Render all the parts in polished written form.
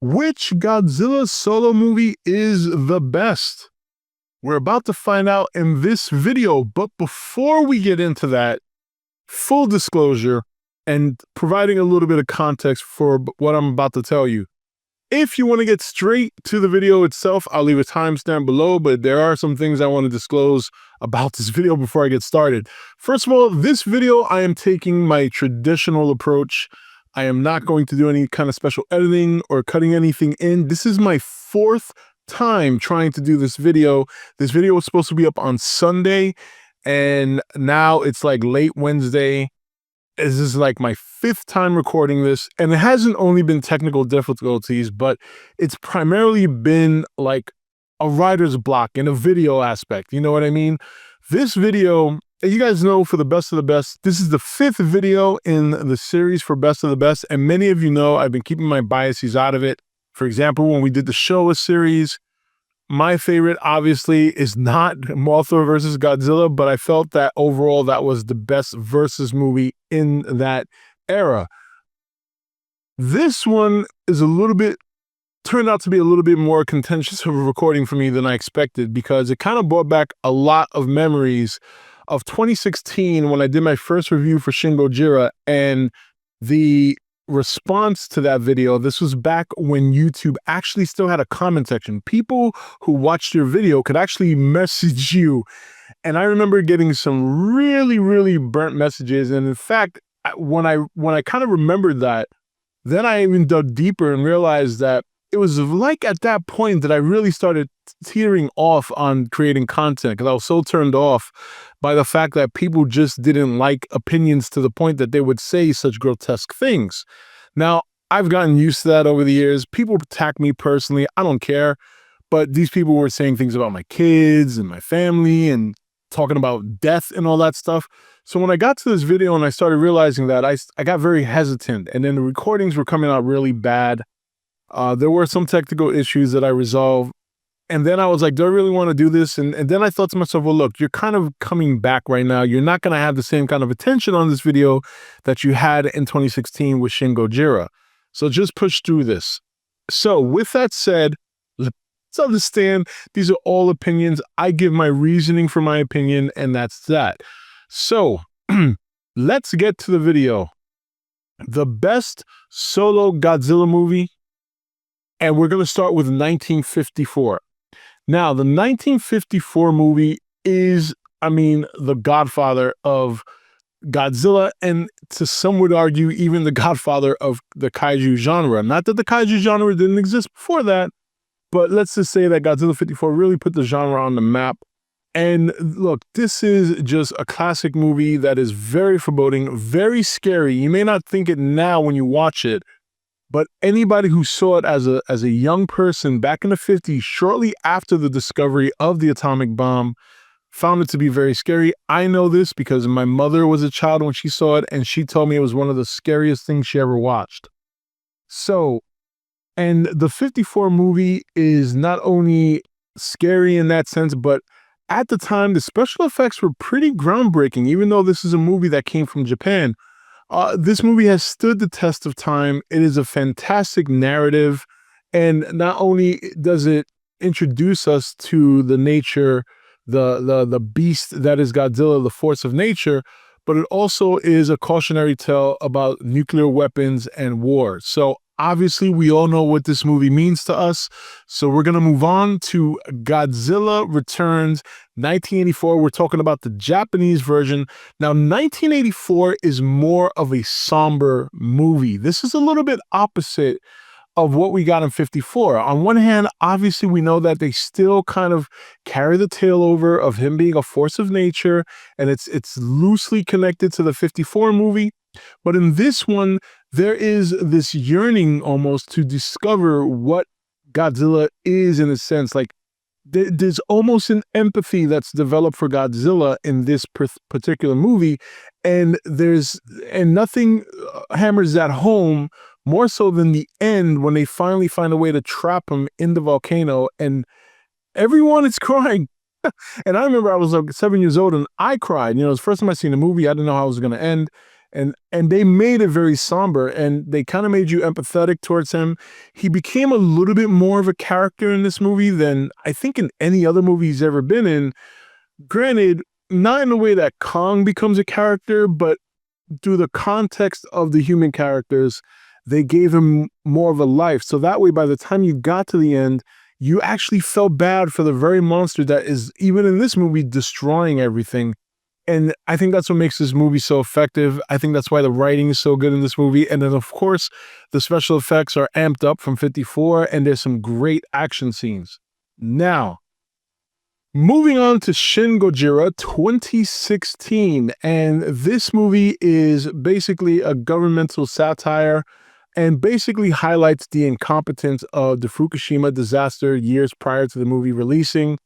Which Godzilla solo movie is the best? We're about to find out in this video, but before we get into that, full disclosure and providing a little bit of context for what I'm about to tell you. If you want to get straight to the video itself, I'll leave a timestamp below, but there are some things I want to disclose about this video before I get started. First of all, this video, I am taking my traditional approach. I am not going to do any kind of special editing or cutting anything in. This is my fourth time trying to do this video. This video was supposed to be up on Sunday, and now it's like late Wednesday. This is like my fifth time recording this, and it hasn't only been technical difficulties, but it's primarily been like a writer's block in a video aspect. You know what I mean? This video, you guys know, for the best of the best, this is the fifth video in the series for best of the best, and many of you know I've been keeping my biases out of it. For example, when we did the Showa series, my favorite, obviously, is not Mothra versus Godzilla, but I felt that overall that was the best versus movie in that era. This one is turned out to be a little bit more contentious of a recording for me than I expected, because it kind of brought back a lot of memories of 2016 when I did my first review for Shin Gojira, and the response to that video. This was back when YouTube actually still had a comment section. People who watched your video could actually message you. And I remember getting some really burnt messages. And in fact, when I kind of remembered that, then I even dug deeper and realized that it was like at that point that I really started teetering off on creating content, because I was so turned off by the fact that people just didn't like opinions to the point that they would say such grotesque things. Now, I've gotten used to that over the years. People attack me personally. I don't care. But these people were saying things about my kids and my family and talking about death and all that stuff. So when I got to this video and I started realizing that, I got very hesitant. And then the recordings were coming out really bad. There were some technical issues that I resolved. And then I was like, do I really want to do this? And then I thought to myself, well, look, you're kind of coming back right now. You're not going to have the same kind of attention on this video that you had in 2016 with Shin Gojira. So just push through this. So with that said, let's understand these are all opinions. I give my reasoning for my opinion, and that's that. So let's get to the video. The best solo Godzilla movie. And we're going to start with 1954. Now, the 1954 movie is, the godfather of Godzilla, and to some would argue even the godfather of the kaiju genre. Not that the kaiju genre didn't exist before that, but let's just say that Godzilla 54 really put the genre on the map. And look, this is just a classic movie that is very foreboding, very scary. You may not think it now when you watch it, but anybody who saw it as a young person back in the 50s, shortly after the discovery of the atomic bomb, found it to be very scary. I know this because my mother was a child when she saw it, and she told me it was one of the scariest things she ever watched. So, and the 54 movie is not only scary in that sense, but at the time, the special effects were pretty groundbreaking, even though this is a movie that came from Japan. This movie has stood the test of time. It is a fantastic narrative, and not only does it introduce us to the nature, the beast that is Godzilla, the force of nature, but it also is a cautionary tale about nuclear weapons and war. So obviously, we all know what this movie means to us. So we're going to move on to Godzilla Returns 1984. We're talking about the Japanese version. Now, 1984 is more of a somber movie. This is a little bit opposite of what we got in 54. On one hand, obviously, we know that they still kind of carry the tale over of him being a force of nature, and it's loosely connected to the 54 movie. But in this one, there is this yearning almost to discover what Godzilla is, in a sense. Like, there's almost an empathy that's developed for Godzilla in this particular movie, and nothing hammers that home more so than the end, when they finally find a way to trap him in the volcano, and everyone is crying. And I remember I was like 7 years old and I cried. You know, it was the first time I seen the movie. I didn't know how it was going to end. And they made it very somber, and they kind of made you empathetic towards him. He became a little bit more of a character in this movie than I think in any other movie he's ever been in. Granted, not in the way that Kong becomes a character, but through the context of the human characters, they gave him more of a life. So that way, by the time you got to the end, you actually felt bad for the very monster that is, even in this movie, destroying everything. And I think that's what makes this movie so effective. I think that's why the writing is so good in this movie. And then, of course, the special effects are amped up from 54, and there's some great action scenes. Now, moving on to Shin Gojira 2016. And this movie is basically a governmental satire and basically highlights the incompetence of the Fukushima disaster years prior to the movie releasing.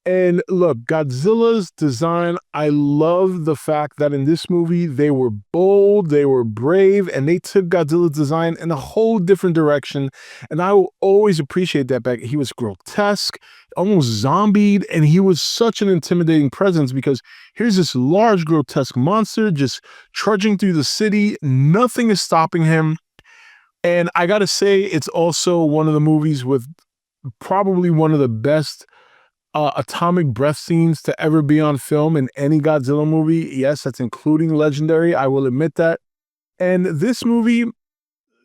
And look, Godzilla's design, I love the fact that in this movie, they were bold, they were brave, and they took Godzilla's design in a whole different direction. And I will always appreciate that back. He was grotesque, almost zombied, and he was such an intimidating presence because here's this large, grotesque monster just trudging through the city. Nothing is stopping him. And I gotta say, it's also one of the movies with probably one of the best atomic breath scenes to ever be on film in any Godzilla movie. Yes, that's including Legendary. I will admit that. And this movie,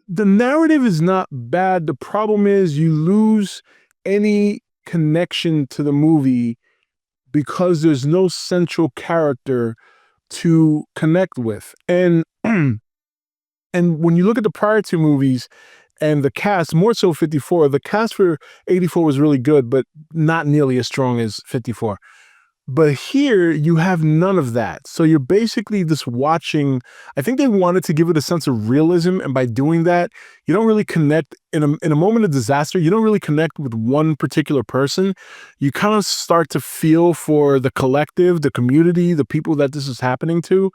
the narrative is not bad. The problem is you lose any connection to the movie because there's no central character to connect with. And and when you look at the prior two movies and the cast, more so 54, the cast for 84 was really good, but not nearly as strong as 54. But here you have none of that. So you're basically just watching. I think they wanted to give it a sense of realism. And by doing that, you don't really connect in a moment of disaster. You don't really connect with one particular person. You kind of start to feel for the collective, the community, the people that this is happening to.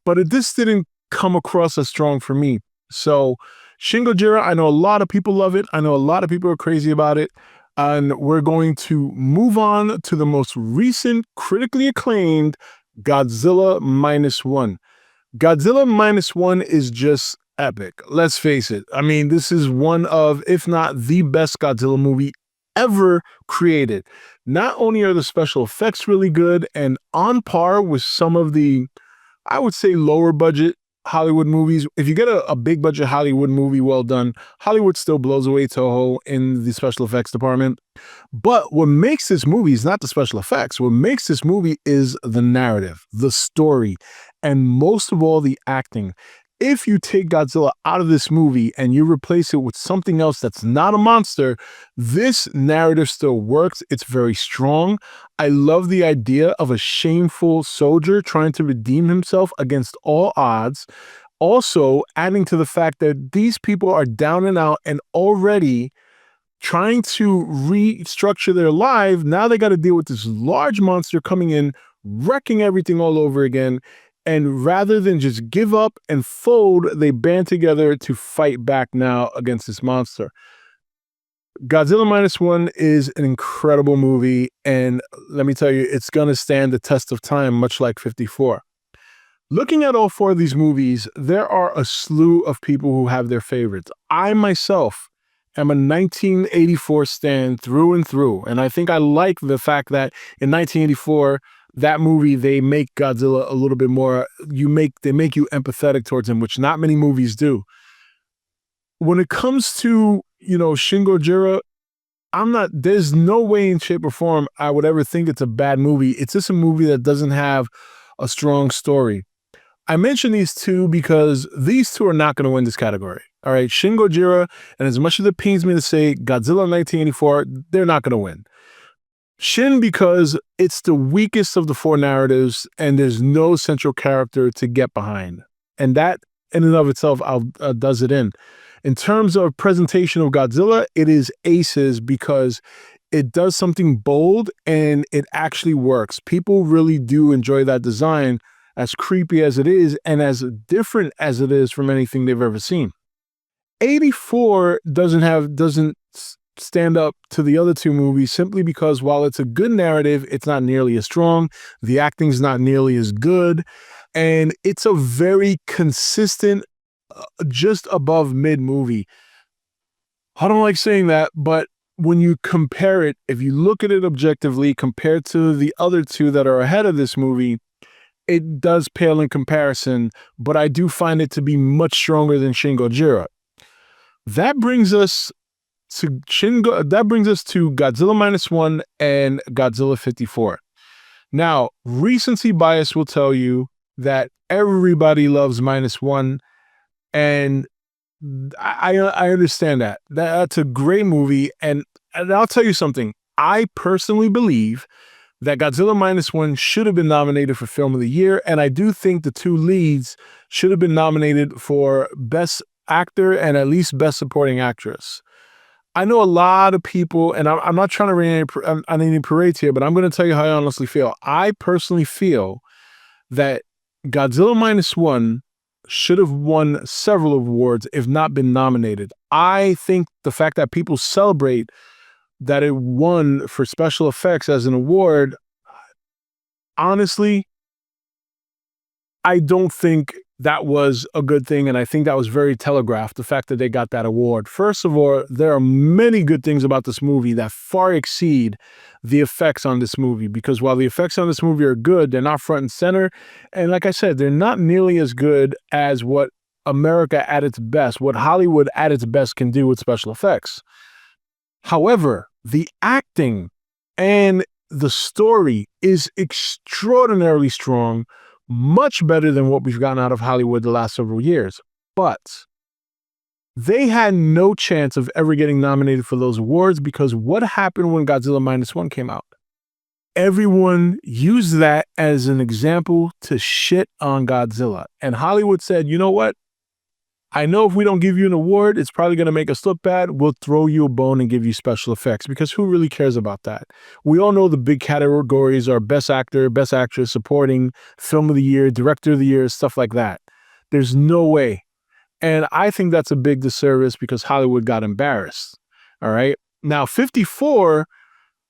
But this didn't come across as strong for me. So Shin Gojira, I know a lot of people love it. I know a lot of people are crazy about it. And we're going to move on to the most recent, critically acclaimed Godzilla Minus One. Godzilla Minus One is just epic. Let's face it. I mean, this is one of, if not the best Godzilla movie ever created. Not only are the special effects really good and on par with some of the, I would say, lower budget Hollywood movies. If you get a big budget Hollywood movie well done, Hollywood still blows away Toho in the special effects department. But what makes this movie is not the special effects. What makes this movie is the narrative, the story, and most of all, the acting. If you take Godzilla out of this movie and you replace it with something else that's not a monster, this narrative still works. It's very strong. I love the idea of a shameful soldier trying to redeem himself against all odds. Also, adding to the fact that these people are down and out and already trying to restructure their life. Now they got to deal with this large monster coming in, wrecking everything all over again. And rather than just give up and fold, they band together to fight back now against this monster. Godzilla Minus One is an incredible movie. And let me tell you, it's going to stand the test of time, much like 54. Looking at all four of these movies, there are a slew of people who have their favorites. I myself am a 1984 stan through and through. And I think I like the fact that in 1984, that movie, they make Godzilla a little bit more, they make you empathetic towards him, which not many movies do. When it comes to, Shin Gojira, there's no way in shape or form I would ever think it's a bad movie. It's just a movie that doesn't have a strong story. I mention these two because these two are not going to win this category. All right, Shin Gojira, and as much as it pains me to say, Godzilla 1984, they're not going to win. Shin because it's the weakest of the four narratives and there's no central character to get behind. And that in and of itself does it in. In terms of presentation of Godzilla, it is aces because it does something bold and it actually works. People really do enjoy that design, as creepy as it is and as different as it is from anything they've ever seen. 84 doesn't stand up to the other two movies simply because while it's a good narrative, it's not nearly as strong. The acting's not nearly as good. And it's a very consistent, just above mid movie. I don't like saying that, but when you compare it, if you look at it objectively compared to the other two that are ahead of this movie, it does pale in comparison, but I do find it to be much stronger than Shin Gojira. That brings us to Godzilla Minus One and Godzilla 54. Now, recency bias will tell you that everybody loves Minus One, and I understand that. That's a great movie, and I'll tell you something. I personally believe that Godzilla Minus One should have been nominated for Film of the Year, and I do think the two leads should have been nominated for Best Actor and at least Best Supporting Actress. I know a lot of people, and I'm not trying to rain on any parades here, but I'm going to tell you how I honestly feel. I personally feel that Godzilla Minus One should have won several awards, if not been nominated. I think the fact that people celebrate that it won for special effects as an award, honestly, I don't think that was a good thing, and I think that was very telegraphed, the fact that they got that award. First of all, there are many good things about this movie that far exceed the effects on this movie, because while the effects on this movie are good, they're not front and center, and like I said, they're not nearly as good as what America at its best, what Hollywood at its best can do with special effects. However, the acting and the story is extraordinarily strong, much better than what we've gotten out of Hollywood the last several years. But they had no chance of ever getting nominated for those awards, because what happened when Godzilla Minus One came out? Everyone used that as an example to shit on Godzilla. And Hollywood said, you know what? I know if we don't give you an award, it's probably going to make us look bad. We'll throw you a bone and give you special effects, because who really cares about that? We all know the big categories are Best Actor, Best Actress, Supporting, Film of the Year, Director of the Year, stuff like that. There's no way. And I think that's a big disservice, because Hollywood got embarrassed. All right. Now, 54,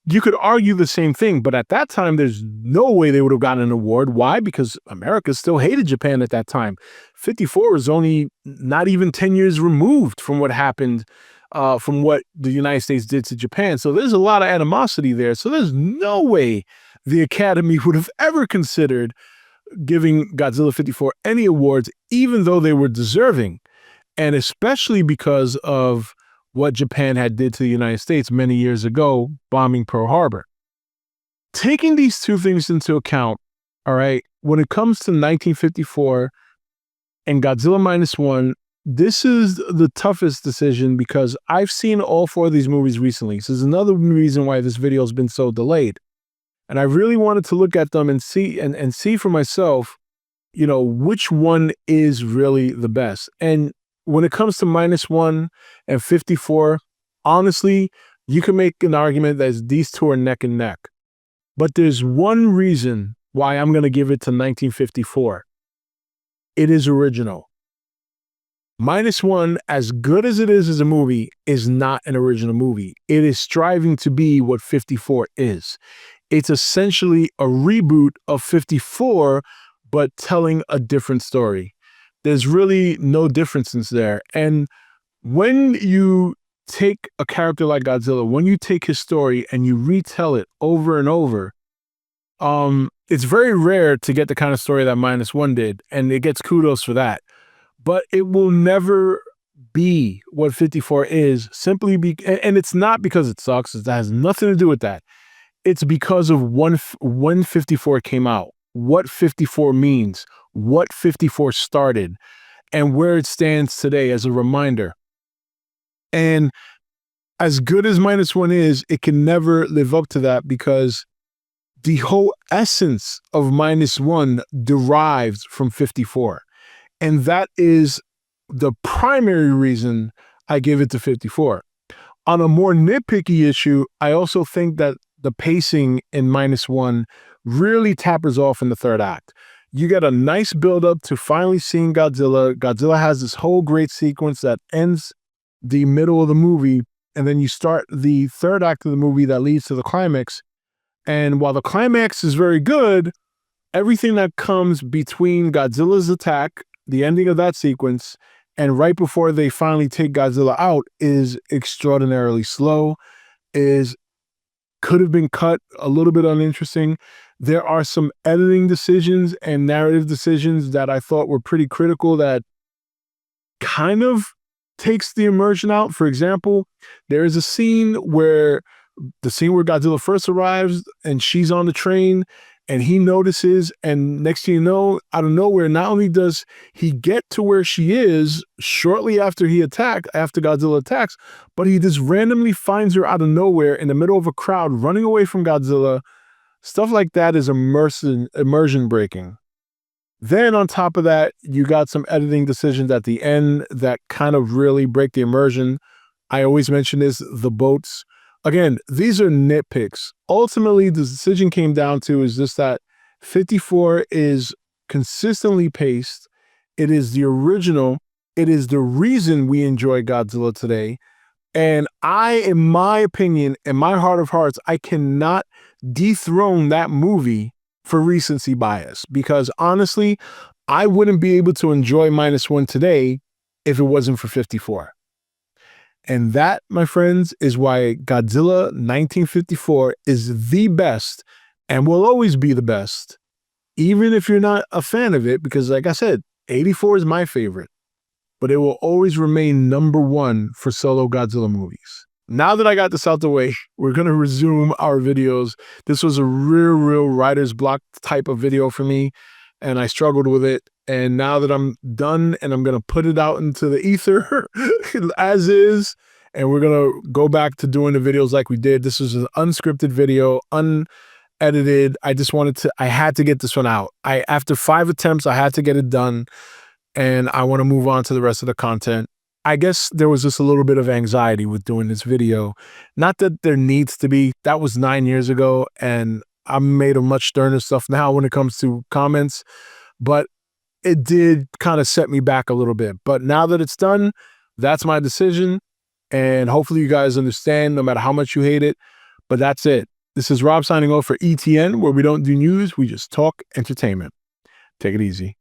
you could argue the same thing, but at that time, there's no way they would have gotten an award. Why? Because America still hated Japan at that time. 54 was only not even 10 years removed from what happened, from what the United States did to Japan. So there's a lot of animosity there. So there's no way the Academy would have ever considered giving Godzilla 54 any awards, even though they were deserving. And especially because of what Japan had did to the United States many years ago, bombing Pearl Harbor. Taking these two things into account, all right, when it comes to 1954 and Godzilla Minus One, this is the toughest decision, because I've seen all four of these movies recently. This is another reason why this video has been so delayed. And I really wanted to look at them and see for myself, you know, which one is really the best. And when it comes to Minus One and 54, honestly, you can make an argument that these two are neck and neck. But there's one reason why I'm going to give it to 1954. It is original. Minus One, as good as it is as a movie, is not an original movie. It is striving to be what 54 is. It's essentially a reboot of 54, but telling a different story. There's really no differences there. And when you take a character like Godzilla, when you take his story and you retell it over and over, it's very rare to get the kind of story that Minus One did, and it gets kudos for that. But it will never be what 54 is, and it's not because it sucks. It has nothing to do with that. It's because of when 54 came out, what 54 means, what 54 started, and where it stands today as a reminder. And as good as Minus One is, it can never live up to that, because the whole essence of Minus One derives from 54. And that is the primary reason I give it to 54. On a more nitpicky issue, I also think that the pacing in Minus One really tapers off in the third act. You get a nice build-up to finally seeing Godzilla. Godzilla has this whole great sequence that ends the middle of the movie, and then you start the third act of the movie that leads to the climax. And while the climax is very good, everything that comes between Godzilla's attack, the ending of that sequence, and right before they finally take Godzilla out is extraordinarily slow, is could have been cut a little bit uninteresting. There are some editing decisions and narrative decisions that I thought were pretty critical that kind of takes the immersion out. For example, there is a scene where Godzilla first arrives and she's on the train and he notices, and next thing you know, out of nowhere, not only does he get to where she is shortly after after Godzilla attacks, but he just randomly finds her out of nowhere in the middle of a crowd running away from Godzilla. Stuff like that is immersion breaking. Then on top of that, you got some editing decisions at the end that kind of really break the immersion. I always mention this, the boats. Again, these are nitpicks. Ultimately, the decision came down to is just that 54 is consistently paced. It is the original. It is the reason we enjoy Godzilla today. And in my opinion, in my heart of hearts, I cannot dethrone that movie for recency bias, because honestly, I wouldn't be able to enjoy -1 today if it wasn't for 54. And that, my friends, is why Godzilla 1954 is the best and will always be the best, even if you're not a fan of it, because like I said, 84 is my favorite, but it will always remain #1 for solo Godzilla movies. Now that I got this out the way, we're going to resume our videos. This was a real writer's block type of video for me, and I struggled with it. And now that I'm done and I'm going to put it out into the ether as is, and we're going to go back to doing the videos like we did. This is an unscripted video, unedited. I had to get this one out. After 5 attempts, I had to get it done, and I want to move on to the rest of the content. I guess there was just a little bit of anxiety with doing this video. Not that there needs to be. That was 9 years ago, and I'm made of much sterner stuff now when it comes to comments, but it did kind of set me back a little bit. But now that it's done, that's my decision, and hopefully you guys understand no matter how much you hate it. But that's it. This is Rob signing off for E.T.N, where we don't do news, we just talk entertainment. Take it easy.